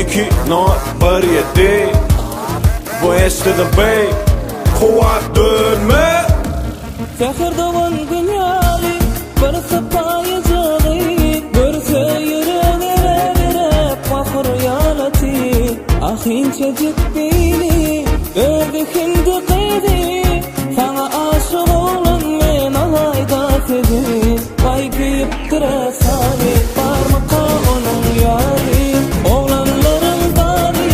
İki not bir yedi bu estede bey kuvat dönme Fəxr davan dünyali bir sapaya jali görse yüreğine verip fəxr yalati ahinçe cidbini öldü hindi qeydi sana aşık olan men alayda sedi vay giyiptir esali parmaqa onun yari oğlanların dali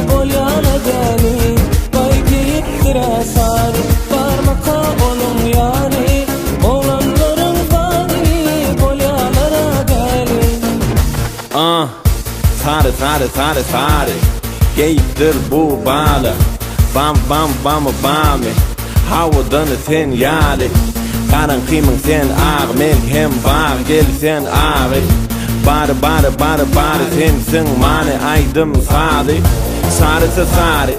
bolyana geli vay giyiptir esali parmaqa onun yari oğlanların dali bolyana geli Sare Geyiptir bu balı Bam bam Havadan sen yali Karan kıyman sen ağ Melhem bağ gel sen ağı Bari sensin mani aydım sadi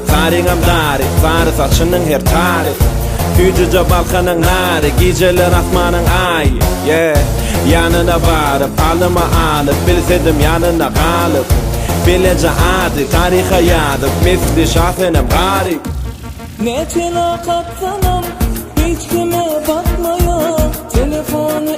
Sarin amdari Sarı saçının her tari Gücüce balkanın nari Geceler asmanın ay Yanına varıp alıma alıp Bilsedim yanına kalıp Bilece adı tarihe yadıp Misli şahsenem garip Ne telakat sanam hiç kime bakmaya Telefonu